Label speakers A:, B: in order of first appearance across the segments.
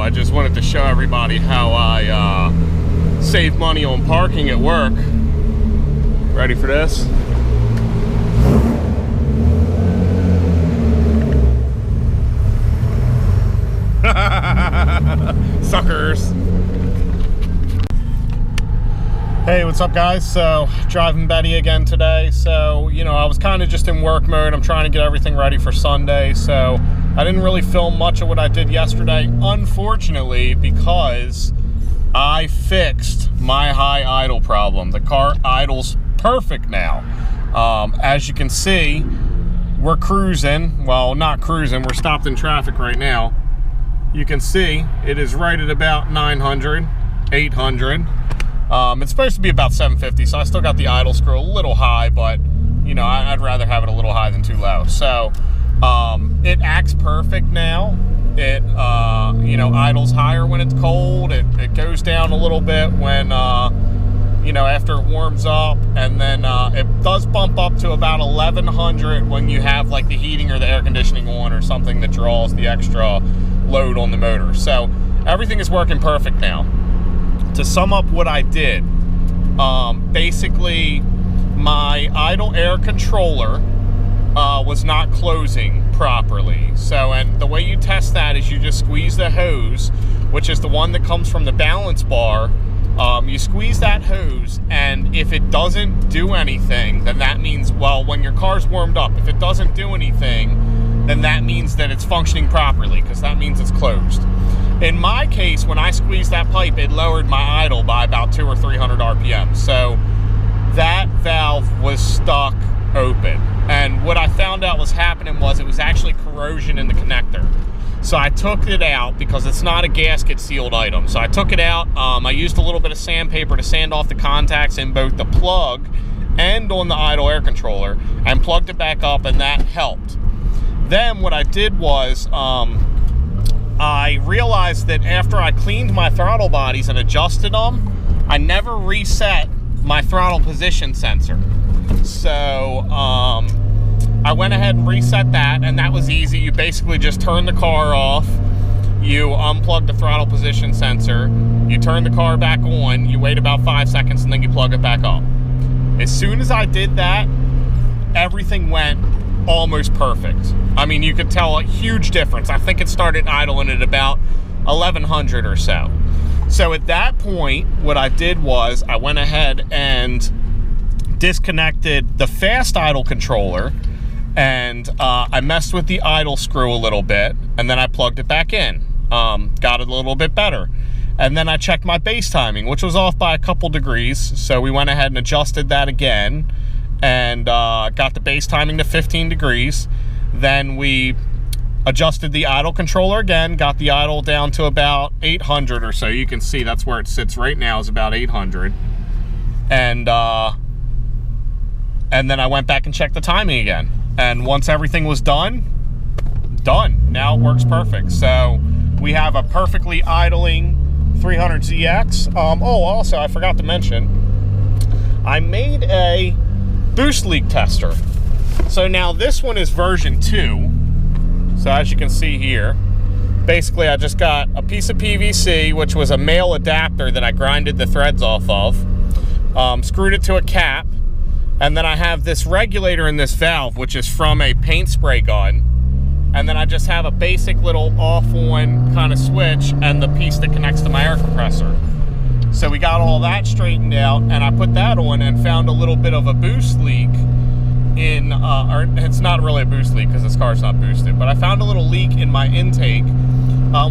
A: I just wanted to show everybody how I save money on parking at work. Ready for this? Suckers. Hey, what's up guys? So, driving Betty again today. So, you know, I was kind of just in work mode. I'm trying to get everything ready for Sunday. So, I didn't really film much of what I did yesterday, unfortunately, because I fixed my high idle problem. The car idles perfect now. As you can see, we're cruising. Well, not cruising. We're stopped in traffic right now. You can see it is right at about 900, 800. It's supposed to be about 750, so I still got the idle screw a little high, but, you know, I'd rather have it a little high than too low. So, it acts perfect now. It, you know, idles higher when it's cold. It goes down a little bit when, you know, after it warms up. And then it does bump up to about 1100 when you have, like, the heating or the air conditioning on or something that draws the extra load on the motor. So, everything is working perfect now. To sum up what I did, basically my idle air controller was not closing properly. So, and the way you test that is you just squeeze the hose, which is the one that comes from the balance bar. You squeeze that hose, and if it doesn't do anything, then that means, well, when your car's warmed up, if it doesn't do anything, then that means that it's functioning properly, because that means it's closed. In my case, when I squeezed that pipe, it lowered my idle by about 200 or 300 RPM. So that valve was stuck open. And what I found out was happening was it was actually corrosion in the connector. So I took it out because it's not a gasket sealed item. So I took it out. I used a little bit of sandpaper to sand off the contacts in both the plug and on the idle air controller, and plugged it back up, and that helped. Then what I did was, I realized that after I cleaned my throttle bodies and adjusted them, I never reset my throttle position sensor. So I went ahead and reset that, and that was easy. You basically just turn the car off, you unplug the throttle position sensor, you turn the car back on, you wait about 5 seconds, and then you plug it back up. As soon as I did that, everything went almost perfect. I mean, you could tell a huge difference. I think it started idling at about 1100 or so. So at that point, what I did was I went ahead and disconnected the fast idle controller, and I messed with the idle screw a little bit, and then I plugged it back in. Got it a little bit better. And then I checked my base timing, which was off by a couple degrees. So we went ahead and adjusted that again, and got the base timing to 15 degrees. Then we adjusted the idle controller again, got the idle down to about 800 or so. You can see that's where it sits right now, is about 800. And then I went back and checked the timing again. And once everything was done. Now it works perfect. So we have a perfectly idling 300ZX. Oh, also, I forgot to mention, I made a boost leak tester. So now this one is version 2. So as you can see here, basically I just got a piece of PVC, which was a male adapter that I grinded the threads off of, screwed it to a cap, and then I have this regulator in this valve, which is from a paint spray gun, and then I just have a basic little off-on kind of switch and the piece that connects to my air compressor. So we got all that straightened out, and I put that on and found a little bit of a boost leak in, or it's not really a boost leak because this car's not boosted, but I found a little leak in my intake,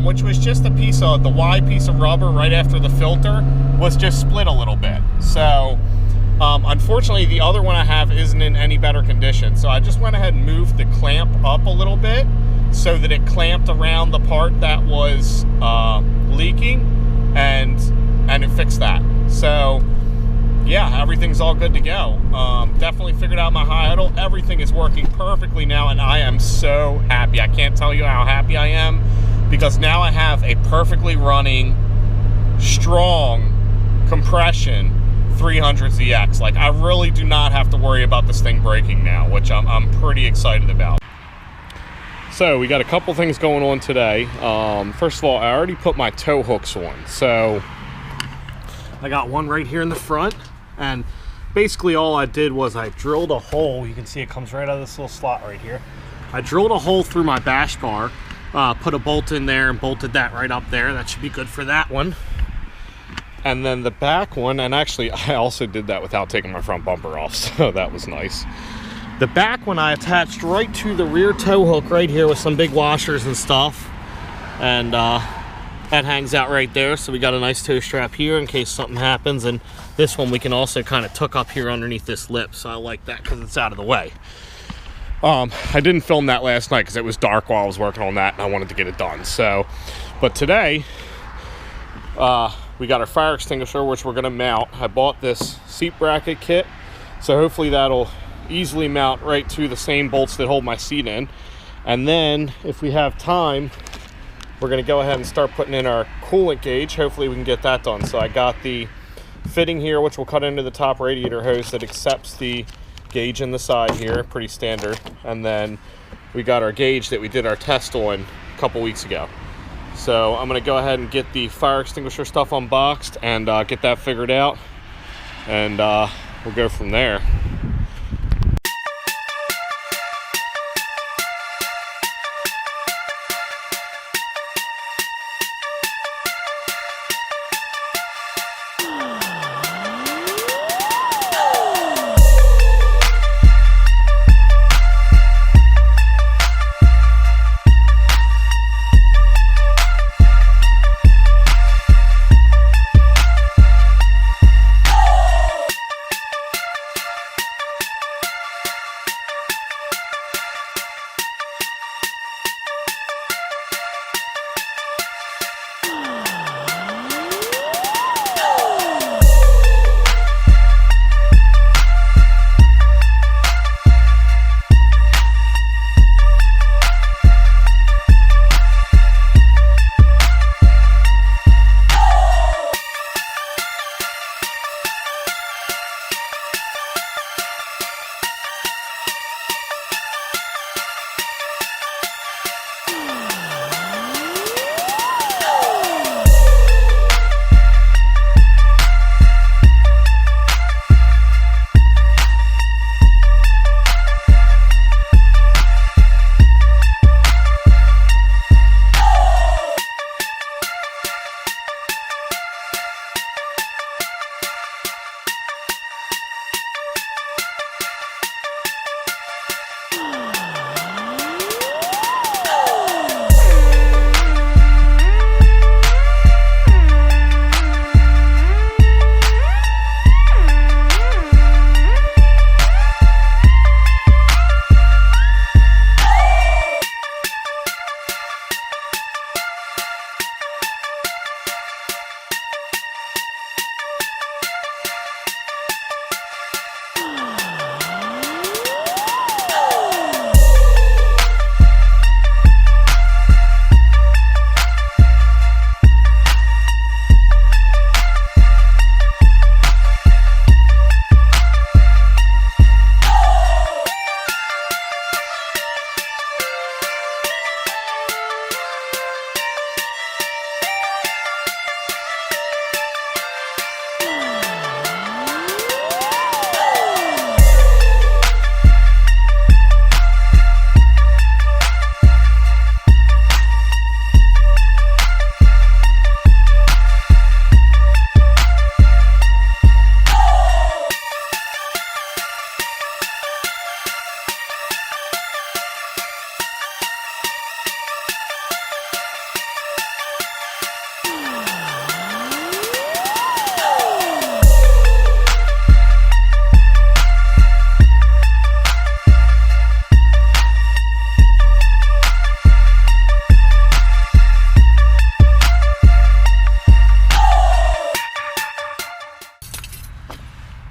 A: which was just a piece of, the Y piece of rubber right after the filter was just split a little bit. So, unfortunately, the other one I have isn't in any better condition. So I just went ahead and moved the clamp up a little bit so that it clamped around the part that was leaking, and it fixed that. So yeah, everything's all good to go. Definitely figured out my high idle. Everything is working perfectly now, and I am so happy. I can't tell you how happy I am, because now I have a perfectly running, strong compression 300ZX. Like, I really do not have to worry about this thing breaking now, which I'm pretty excited about. So we got a couple things going on today. First of all, I already put my tow hooks on. So I got one right here in the front, and basically all I did was I drilled a hole. You can see it comes right out of this little slot right here. I drilled a hole through my bash bar, put a bolt in there and bolted that right up there. That should be good for that one. And then the back one, and actually I also did that without taking my front bumper off, so that was nice. The back one I attached right to the rear tow hook right here with some big washers and stuff. And that hangs out right there. So we got a nice tow strap here in case something happens. And this one we can also kind of tuck up here underneath this lip. So I like that because it's out of the way. I didn't film that last night because it was dark while I was working on that and I wanted to get it done. So, but today, we got our fire extinguisher, which we're gonna mount. I bought this seat bracket kit. So hopefully that'll easily mount right to the same bolts that hold my seat in. And then if we have time, we're going to go ahead and start putting in our coolant gauge. Hopefully we can get that done. So I got the fitting here, which will cut into the top radiator hose that accepts the gauge in the side here, pretty standard. And then we got our gauge that we did our test on a couple weeks ago. So I'm going to go ahead and get the fire extinguisher stuff unboxed and get that figured out, and we'll go from there.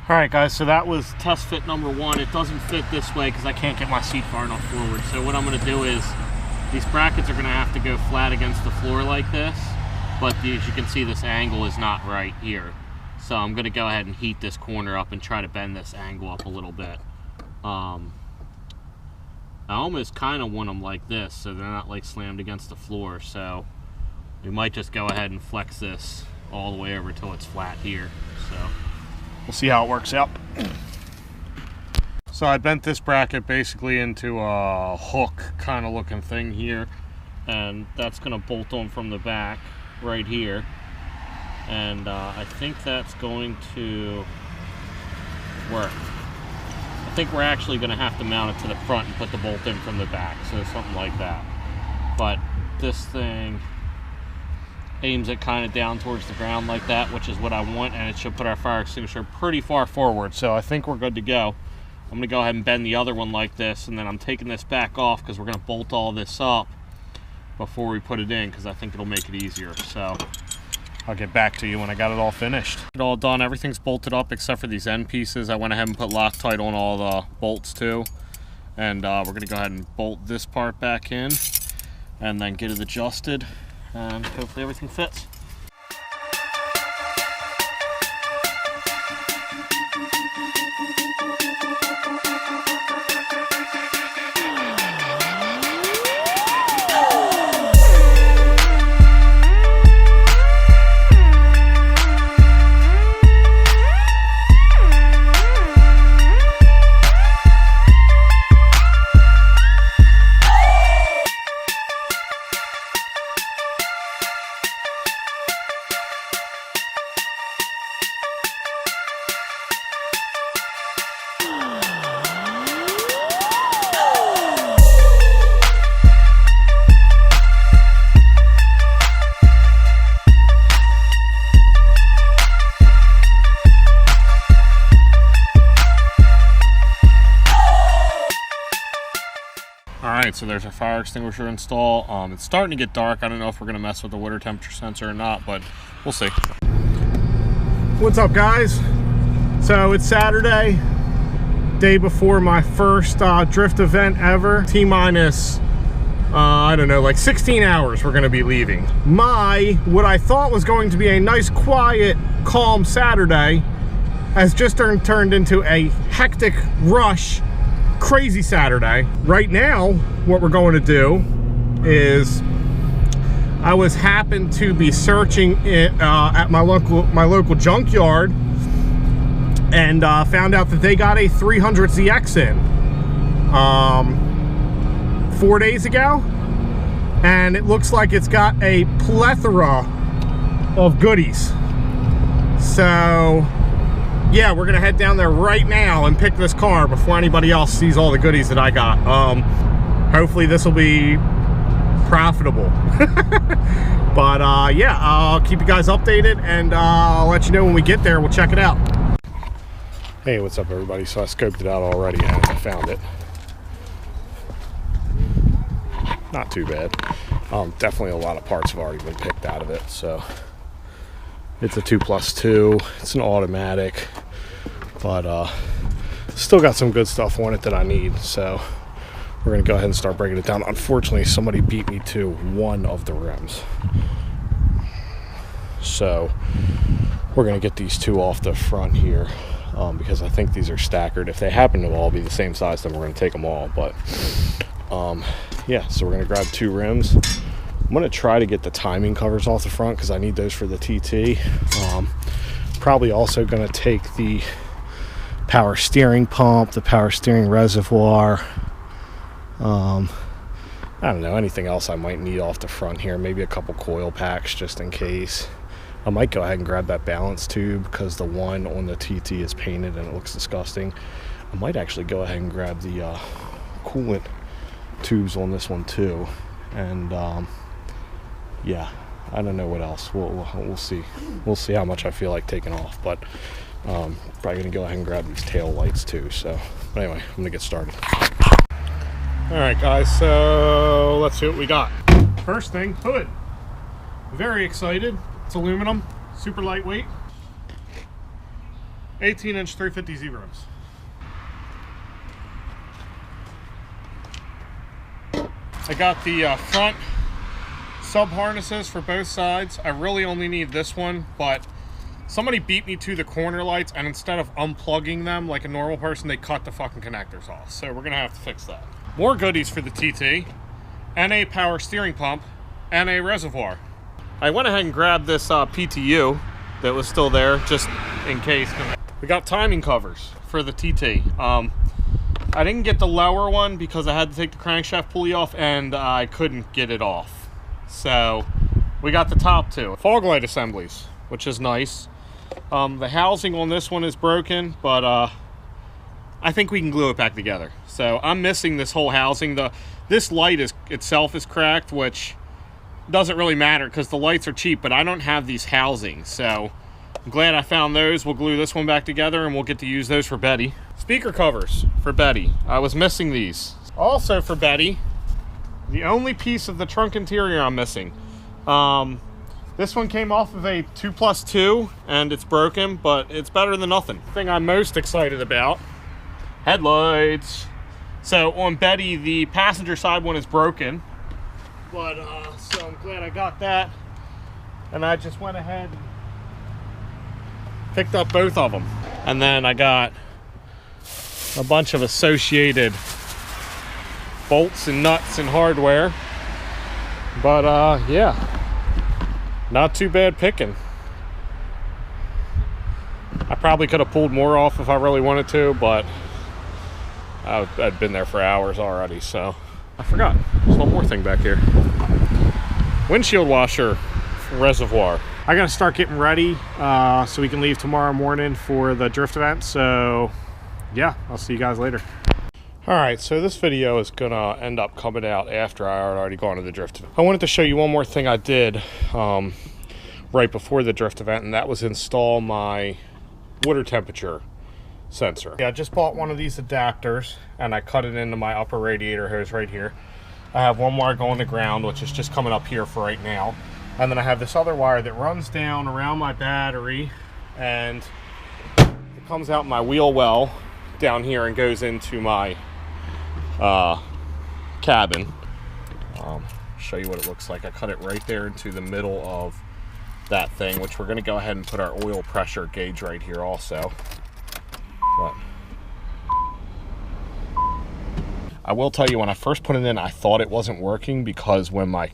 A: Alright guys, so that was test fit number one. It doesn't fit this way because I can't get my seat far enough forward. So what I'm going to do is, these brackets are going to have to go flat against the floor like this. But as you can see, this angle is not right here. So I'm going to go ahead and heat this corner up and try to bend this angle up a little bit. I almost kind of want them like this so they're not like slammed against the floor. So we might just go ahead and flex this all the way over till it's flat here. So we'll see how it works out. So I bent this bracket basically into a hook kind of looking thing here, and that's going to bolt on from the back right here. And I think that's going to work. I think we're actually going to have to mount it to the front and put the bolt in from the back, so something like that. But this thing aims it kind of down towards the ground like that, which is what I want, and it should put our fire extinguisher pretty far forward. So I think we're good to go. I'm going to go ahead and bend the other one like this, and then I'm taking this back off because we're going to bolt all this up before we put it in, because I think it'll make it easier. So I'll get back to you when I got it all finished. It all done. Everything's bolted up except for these end pieces. I went ahead and put Loctite on all the bolts too. And we're going to go ahead and bolt this part back in and then get it adjusted, and hopefully everything fits. Alright, so there's our fire extinguisher install. It's starting to get dark. I don't know if we're going to mess with the water temperature sensor or not, but we'll see. What's up, guys? So it's Saturday, day before my first drift event ever. T-minus, I don't know, like 16 hours we're going to be leaving. What I thought was going to be a nice, quiet, calm Saturday has just turned into a hectic rush, crazy Saturday. Right now, what we're going to do is I happened to be searching at my local junkyard, and found out that they got a 300ZX in 4 days ago, and it looks like it's got a plethora of goodies. So yeah, we're gonna head down there right now and pick this car before anybody else sees all the goodies that I got. Hopefully this will be profitable. But yeah, I'll keep you guys updated, and I'll let you know when we get there. We'll check it out. Hey, what's up, everybody? So I scoped it out already and I found it. Not too bad. Definitely a lot of parts have already been picked out of it. So it's a 2+2. It's an automatic, but still got some good stuff on it that I need. So we're gonna go ahead and start breaking it down. Unfortunately, somebody beat me to one of the rims, so we're gonna get these two off the front here, because I think these are staggered. If they happen to all be the same size, then we're gonna take them all. But yeah, so we're gonna grab two rims. I'm gonna try to get the timing covers off the front because I need those for the TT. Probably also gonna take the power steering pump, the power steering reservoir. I don't know, anything else I might need off the front here. Maybe a couple coil packs just in case. I might go ahead and grab that balance tube because the one on the TT is painted and it looks disgusting. I might actually go ahead and grab the coolant tubes on this one too. And yeah, I don't know what else. We'll see. We'll see how much I feel like taking off. But probably gonna go ahead and grab these tail lights too. So but anyway, I'm gonna get started. All right, guys. So let's see what we got. First thing, hood. Very excited. It's aluminum, super lightweight. 18-inch 350 zeros. I got the front sub harnesses for both sides. I really only need this one, but somebody beat me to the corner lights, and instead of unplugging them like a normal person, they cut the fucking connectors off. So we're gonna have to fix that. More goodies for the TT, and a power steering pump, and a reservoir. I went ahead and grabbed this PTU that was still there, just in case. We got timing covers for the TT. I didn't get the lower one because I had to take the crankshaft pulley off, and I couldn't get it off. So we got the top two. Fog light assemblies, which is nice. The housing on this one is broken, but I think we can glue it back together. So I'm missing this whole housing. This light itself is cracked, which doesn't really matter because the lights are cheap, but I don't have these housings. So I'm glad I found those. We'll glue this one back together and we'll get to use those for Betty. Speaker covers for Betty. I was missing these. Also for Betty, the only piece of the trunk interior I'm missing. This one came off of a 2+2 and it's broken, but it's better than nothing. The thing I'm most excited about, headlights. So on Betty, the passenger side one is broken, but so I'm glad I got that. And I just went ahead and picked up both of them. And then I got a bunch of associated bolts and nuts and hardware. But yeah, not too bad picking. I probably could have pulled more off if I really wanted to, but I'd been there for hours already. So I forgot, there's one more thing back here. Windshield washer reservoir. I gotta start getting ready so we can leave tomorrow morning for the drift event. So yeah, I'll see you guys later. All right, so this video is gonna end up coming out after I had already gone to the drift event. I wanted to show you one more thing I did right before the drift event, and that was install my water temperature sensor. Yeah, I just bought one of these adapters and I cut it into my upper radiator hose right here. I have one wire going to ground, which is just coming up here for right now. And then I have this other wire that runs down around my battery and it comes out my wheel well down here and goes into my cabin. Show you what it looks like. I cut it right there into the middle of that thing, which we're going to go ahead and put our oil pressure gauge right here also. But I will tell you, when I first put it in, I thought it wasn't working because when my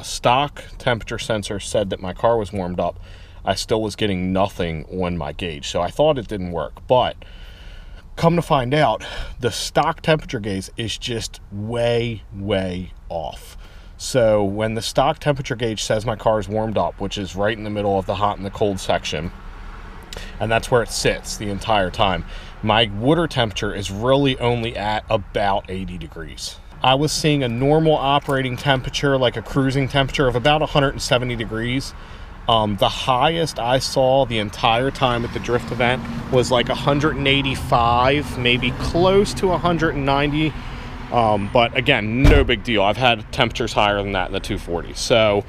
A: stock temperature sensor said that my car was warmed up, I still was getting nothing on my gauge. So I thought it didn't work, but come to find out, the stock temperature gauge is just way off. So when the stock temperature gauge says my car is warmed up, which is right in the middle of the hot and the cold section, and that's where it sits the entire time, my water temperature is really only at about 80 degrees. I was seeing a normal operating temperature, like a cruising temperature of about 170 degrees. The highest I saw the entire time at the drift event was like 185, maybe close to 190. But again, no big deal. I've had temperatures higher than that in the 240. So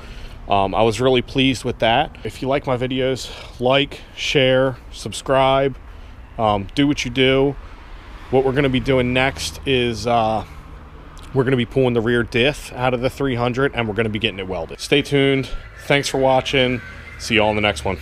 A: I was really pleased with that. If you like my videos, like, share, subscribe, do what you do. What we're going to be doing next is we're going to be pulling the rear diff out of the 300 and we're going to be getting it welded. Stay tuned. Thanks for watching. See you all in the next one.